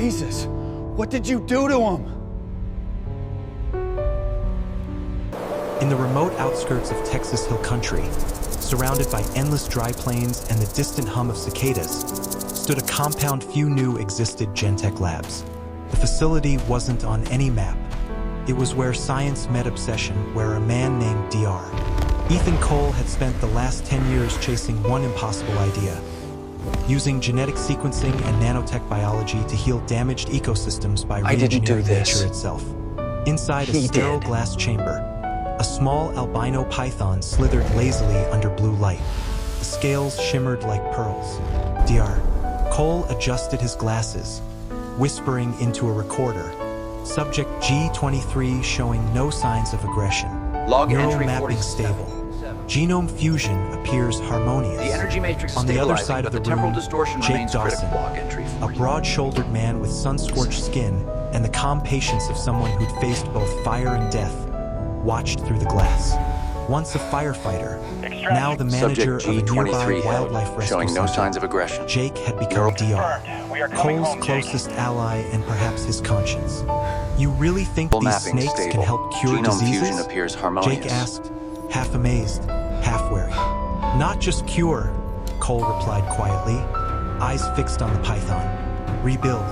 Jesus, what did you do to him? In the remote outskirts of Texas Hill Country, surrounded by endless dry plains and the distant hum of cicadas, stood a compound few knew existed Gentech Labs. The facility wasn't on any map. It was where science met obsession, where a man named Dr. Ethan Cole had spent the last 10 years chasing one impossible idea: using genetic sequencing and nanotech biology to heal damaged ecosystems by re-engineering nature itself. Inside a sterile glass chamber, a small albino python slithered lazily under blue light. The scales shimmered like pearls. Dr. Cole adjusted his glasses, whispering into a recorder. Subject G23 showing no signs of aggression. Log Neural entry mapping 47. stable. Genome fusion appears harmonious. The energy matrix is On the other stabilizing, side but of the the temporal room, distortion Jake remains Dawson, critical. Log entry a 47. broad-shouldered man with sun-scorched skin and the calm patience of someone who'd faced both fire and death, watched through the glass. Once a firefighter, now the manager of a nearby wildlife rescue showing no center, signs of aggression. Jake had become Dr. Cole's closest ally and perhaps his conscience. You really think these Mapping snakes stable. can help cure Genome fusion diseases? appears harmonious. Jake asked, half amazed, half wary. Not just cure, Cole replied quietly, eyes fixed on the python. Rebuild.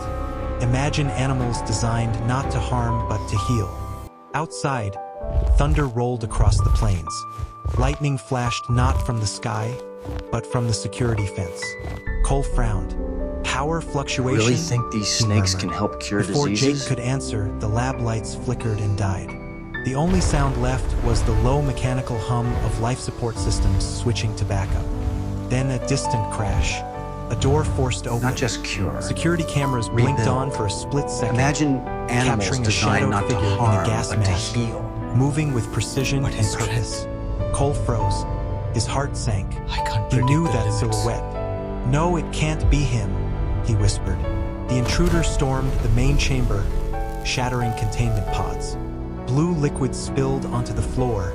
Imagine animals designed not to harm but to heal. Outside, thunder rolled across the plains. Lightning flashed not from the sky, but from the security fence. Cole frowned. Power fluctuation? Really think these snakes can help cure Before diseases? Jake could answer, the lab lights flickered and died. The only sound left was the low mechanical hum of life support systems switching to backup. Then a distant crash. A door forced open. Not just cure. Security cameras blinked Rebuild. on for a split second. Imagine animals capturing a designed shadowed not to figure in a harm, gas but mask, to heal. moving with precision and purpose. Cole froze. His heart sank. He knew that silhouette. No, it can't be him, he whispered. The intruder stormed the main chamber, shattering containment pods. Blue liquid spilled onto the floor,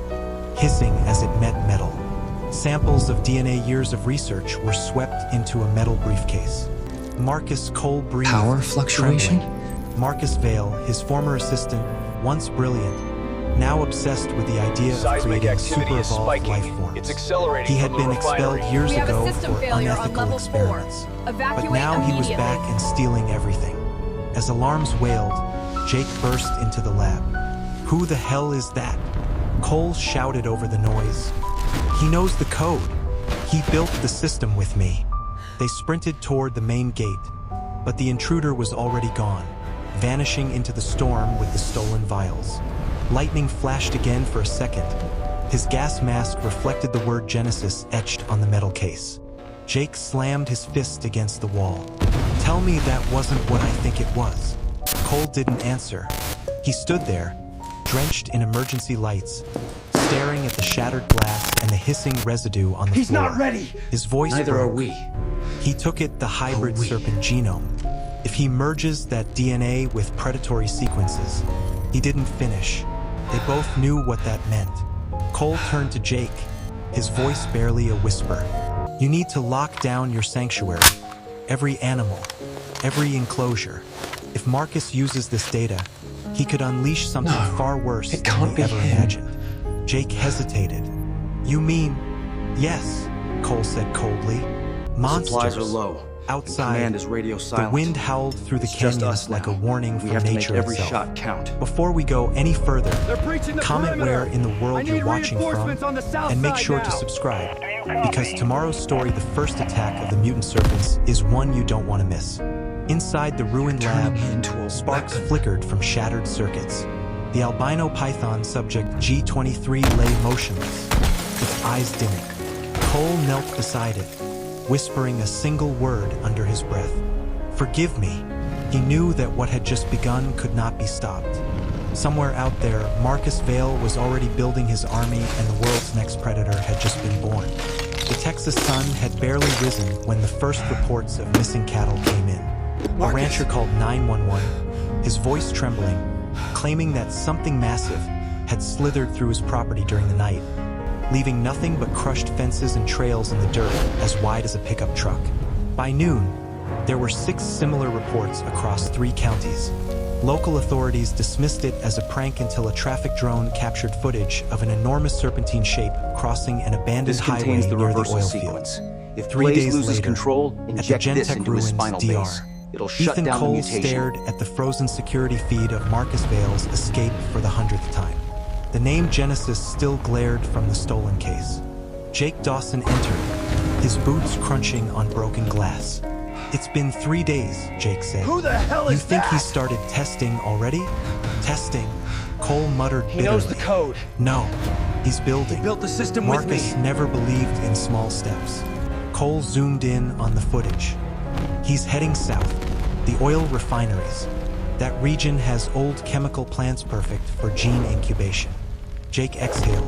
hissing as it met metal. Samples of DNA years of research were swept into a metal briefcase. Marcus Cole breathed, Power fluctuation? trembling. Marcus Vale, his former assistant, once brilliant, now obsessed with the idea of Seismic creating activity is super-evolved life spiking. forms. It's accelerating He had from the been expelled refinery. years We have a ago system for failure on unethical level 4. experiments. Evacuate But now he was immediately. back and stealing everything. As alarms wailed, Jake burst into the lab. Who the hell is that? Cole shouted over the noise. He knows the code. He built the system with me. They sprinted toward the main gate, but the intruder was already gone, vanishing into the storm with the stolen vials. Lightning flashed again for a second. His gas mask reflected the word Genesis etched on the metal case. Jake slammed his fist against the wall. Tell me that wasn't what I think it was. Cole didn't answer. He stood there, drenched in emergency lights, staring at the shattered glass and the hissing residue on the He's floor. not ready! His voice Neither are broke. we. He took it the hybrid serpent genome. If he merges that DNA with predatory sequences, he didn't finish. They both knew what that meant. Cole turned to Jake, his voice barely a whisper. You need to lock down your sanctuary. Every animal, every enclosure. If Marcus uses this data, he could unleash something far worse it than can't we be ever him. imagined. Jake hesitated. You mean, yes, Cole said coldly. Monsters. Supplies are low. Outside, Command is radio the silent. wind howled through the It's just canyons us like now. a warning We from have to make nature every itself. shot count. Before we go any further, They're breaching the comment perimeter. where in the I world need you're watching from, reinforcements on the south and make side sure now. to subscribe, because tomorrow's story, the first attack of the Mutant Serpents, is one you don't want to miss. Inside the ruined lab, Turning me into a sparks weapon. flickered from shattered circuits. The albino python subject G23 lay motionless, its eyes dimming. Cole knelt beside it, whispering a single word under his breath. Forgive me. He knew that what had just begun could not be stopped. Somewhere out there, Marcus Vale was already building his army and the world's next predator had just been born. The Texas sun had barely risen when the first reports of missing cattle came in. A rancher called 911, his voice trembling, claiming that something massive had slithered through his property during the night, leaving nothing but crushed fences and trails in the dirt as wide as a pickup truck. By noon, There were 6 similar reports across 3 counties. Local authorities dismissed it as a prank until a traffic drone captured footage of an enormous serpentine shape crossing an abandoned This highway contains the near the reversal oil sequence. field. If 3 Blaze days loses later, control, at the inject this Gentech into his ruins spinal DR, base. It'll shut Ethan down Cole the mutation. stared at the frozen security feed of Marcus Vale's escape for the 100th time. The name Genesis still glared from the stolen case. Jake Dawson entered, his boots crunching on broken glass. "It's been 3 days," Jake said. Who the hell "You is think that?" he started testing already?" "Testing?" Cole muttered bitterly. He knows the code. "No, he's building." He built the system with Marcus me. never believed in small steps. Cole zoomed in on the footage. He's heading south, the oil refineries. That region has old chemical plants perfect for gene incubation. Jake exhaled.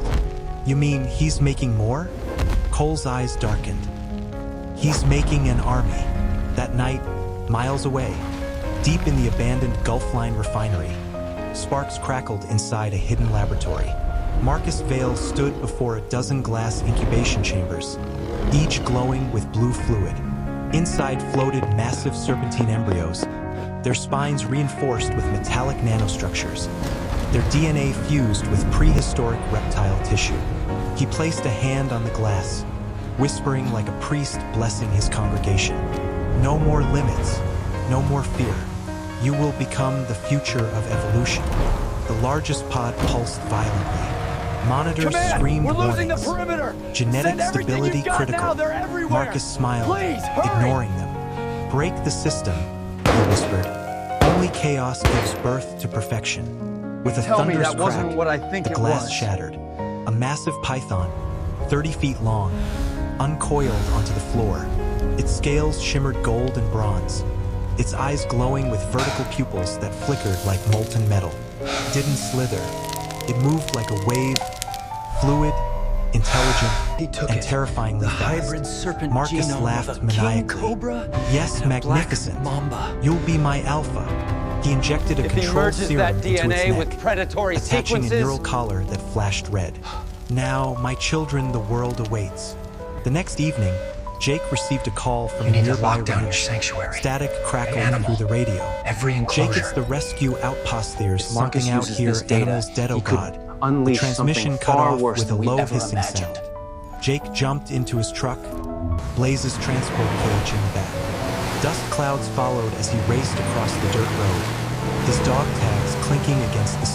"You mean he's making more?" Cole's eyes darkened. "He's making an army." That night, miles away, deep in the abandoned Gulf Line refinery, sparks crackled inside a hidden laboratory. Marcus Vale stood before a dozen glass incubation chambers, each glowing with blue fluid. Inside floated massive serpentine embryos, their spines reinforced with metallic nanostructures, their DNA fused with prehistoric reptile tissue. He placed a hand on the glass, whispering like a priest blessing his congregation. "No more limits, no more fear. You will become the future of evolution." The largest pod pulsed violently. Monitors Command, screamed we're losing warnings. the perimeter. Genetic Send everything stability you've got critical. now. They're everywhere. Marcus smiled, Please, hurry. ignoring them. "Break the system," he whispered. "Only chaos gives birth to perfection." With a Tell me thunderous that wasn't crack, what I think the it glass was. shattered. A massive python, 30 feet long, uncoiled onto the floor. Its scales shimmered gold and bronze, its eyes glowing with vertical pupils that flickered like molten metal. It didn't slither. It moved like a wave, fluid, intelligent, He took and it. terrifyingly The fast. hybrid serpent Marcus genome laughed of a maniacally. king cobra "Yes, and a black magnificent. mamba. You'll be my alpha." He injected a If he controlled merges serum that into DNA its neck, with predatory attaching a sequences, neural collar that flashed red. "Now, my children, the world awaits." The next evening, Jake received a call from You a need to nearby lock down your ranch. sanctuary. Static crackled animal. through the radio. Every "Jake, it's enclosure. the rescue outpost there's If Marcus something out uses here, this data, animals dead, oh he could god." The unleash transmission something cut far off worse with a than we low ever hissing imagined. sound. Jake jumped into his truck, Blaze's transport cage in the back. Dust clouds followed as he raced across the dirt road, his dog tags clinking against the